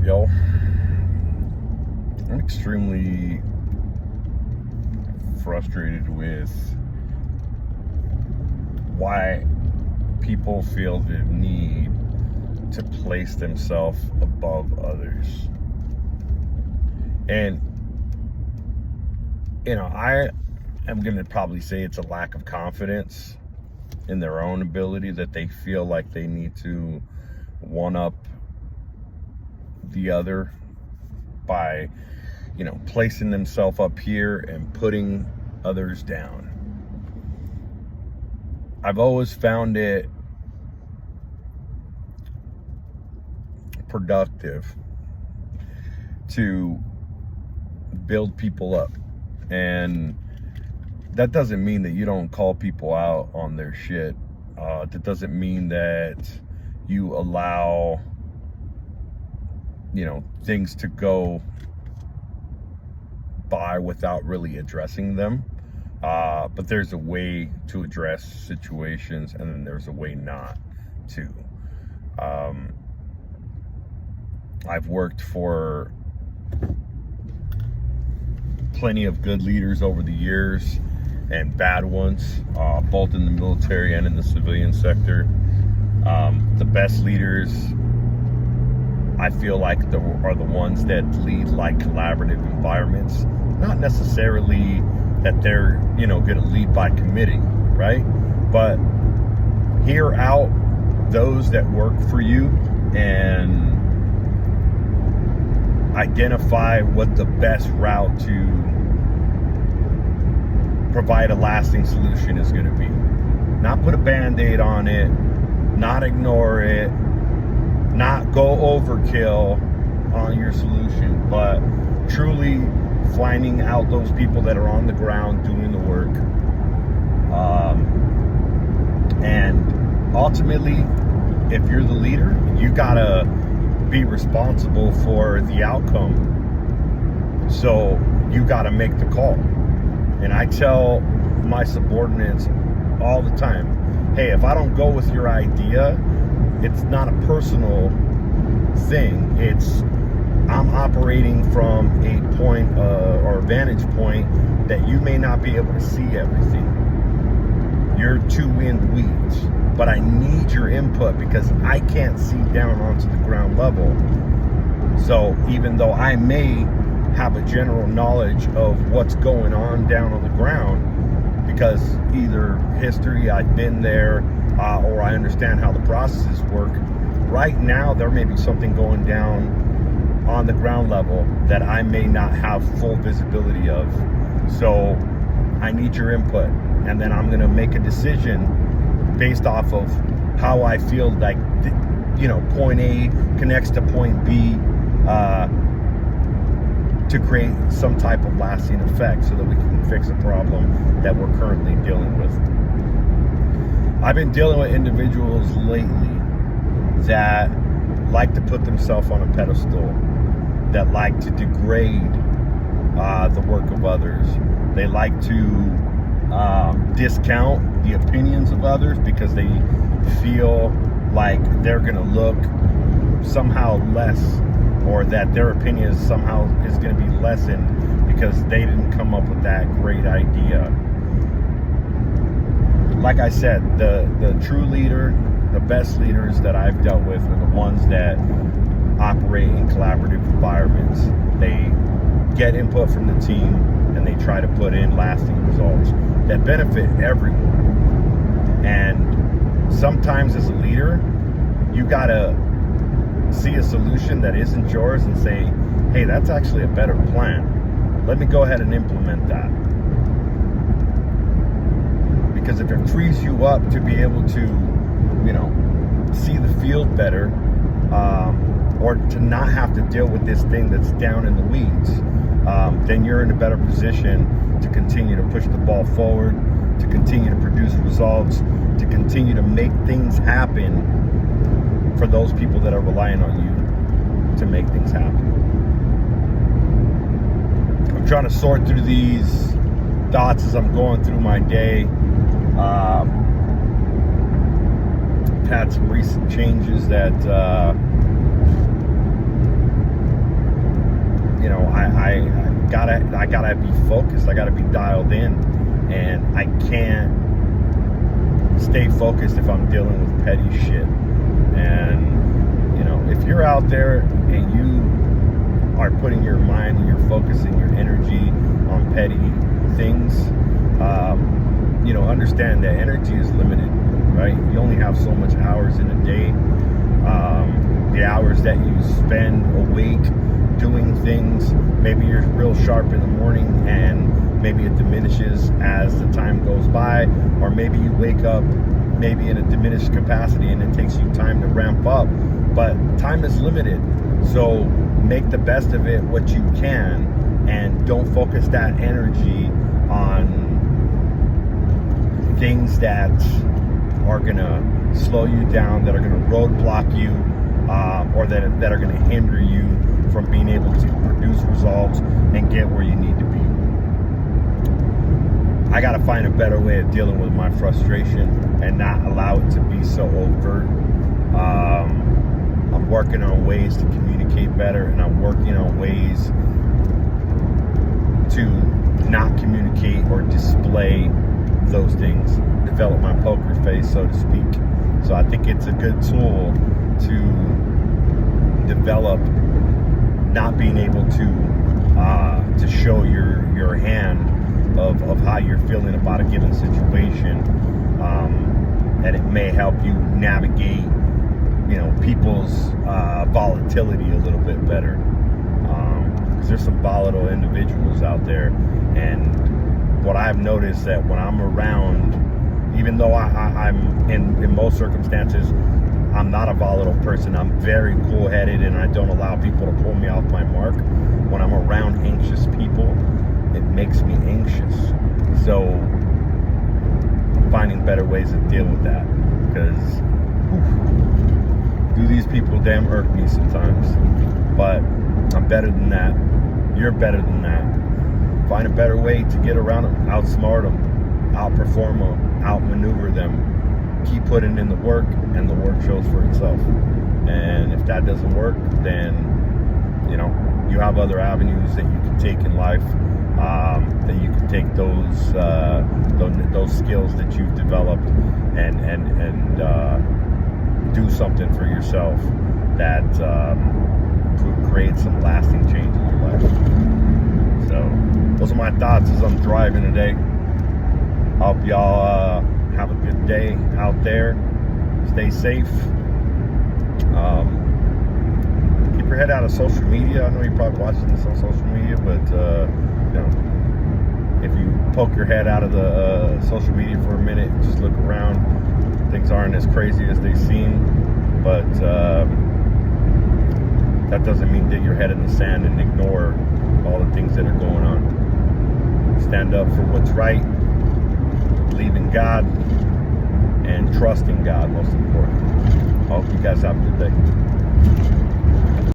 Yo, I'm extremely frustrated with why people feel the need to place themselves above others. And, I am going to probably say it's a lack of confidence in their own ability, that they feel like they need to one up the other by placing themselves up here and putting others down. I've always found it productive to build people up, and that doesn't mean that you don't call people out on their shit. That doesn't mean that you allow things to go by without really addressing them. But there's a way to address situations, and then there's a way not to. I've worked for plenty of good leaders over the years and bad ones, both in the military and in the civilian sector. The best leaders, I feel like are the ones that lead like collaborative environments. Not necessarily that they're, going to lead by committing, right? But hear out those that work for you and identify what the best route to provide a lasting solution is going to be. Not put a band-aid on it, not ignore it, not go overkill on your solution, but truly finding out those people that are on the ground doing the work. And ultimately, if you're the leader, you gotta be responsible for the outcome. So you gotta make the call. And I tell my subordinates all the time, hey, if I don't go with your idea, it's not a personal thing. It's I'm operating from a point or a vantage point that you may not be able to see everything. You're too in the weeds, but I need your input because I can't see down onto the ground level. So even though I may have a general knowledge of what's going on down on the ground, because either history, I've been there, or I understand how the processes work, right now there may be something going down on the ground level that I may not have full visibility of. So I need your input, and then I'm gonna make a decision based off of how I feel like point A connects to point B, to create some type of lasting effect so that we can fix a problem that we're currently dealing with. I've been dealing with individuals lately that like to put themselves on a pedestal, that like to degrade the work of others. They like to discount the opinions of others because they feel like they're gonna look somehow less, or that their opinion is going to be lessened because they didn't come up with that great idea. Like I said, the true leader, the best leaders that I've dealt with are the ones that operate in collaborative environments. They get input from the team and they try to put in lasting results that benefit everyone. And sometimes as a leader, you gotta see a solution that isn't yours and say, hey, that's actually a better plan. Let me go ahead and implement that. Because if it frees you up to be able to, see the field better, or to not have to deal with this thing that's down in the weeds, then you're in a better position to continue to push the ball forward, to continue to produce results, to continue to make things happen for those people that are relying on you to make things happen. I'm trying to sort through these thoughts as I'm going through my day. Had some recent changes that I gotta be focused. I gotta be dialed in, and I can't stay focused if I'm dealing with petty shit. And you know, if you're out there and you are putting your mind and your focus and your energy on petty things, you know, understand that energy is limited, right? You only have so much hours in a day. The hours that you spend awake doing things, maybe you're real sharp in the morning and maybe it diminishes as the time goes by, or maybe you wake up maybe in a diminished capacity and it takes you time to ramp up, but time is limited. So make the best of it what you can, and don't focus that energy on things that are gonna slow you down, that are gonna roadblock you, or that are gonna hinder you from being able to produce results and get where you need to be. I gotta find a better way of dealing with my frustration and not allow it to be so overt. I'm working on ways to communicate better, and I'm working on ways to not communicate or display those things, develop my poker face, so to speak. So I think it's a good tool to develop not being able to show your hand of how you're feeling about a given situation, and it may help you navigate, you know, people's volatility a little bit better, because there's some volatile individuals out there. And what I've noticed, that when I'm around, even though I'm in most circumstances I'm not a volatile person, I'm very cool-headed and I don't allow people to pull me off my mark. When I'm around anxious people, it makes me anxious. So finding better ways to deal with that, because do these people damn irk me sometimes. But I'm better than that. You're better than that. Find a better way to get around them, outsmart them, outperform them, outmaneuver them. Keep putting in the work, and the work shows for itself. And if that doesn't work, then, you know, you have other avenues that you can take in life, that you can take those skills that you've developed and do something for yourself that could create some lasting change in your life. So those are my thoughts as I'm driving today. Hope y'all have a good day out there. Stay safe. Keep your head out of social media. I know you're probably watching this on social media, but you know, if you poke your head out of the social media for a minute, just look around. Things aren't as crazy as they seem, but that doesn't mean dig your head in the sand and ignore all the things that are going on. Stand up for what's right. Believe in God, and trust in God, most important. I hope you guys have a good day.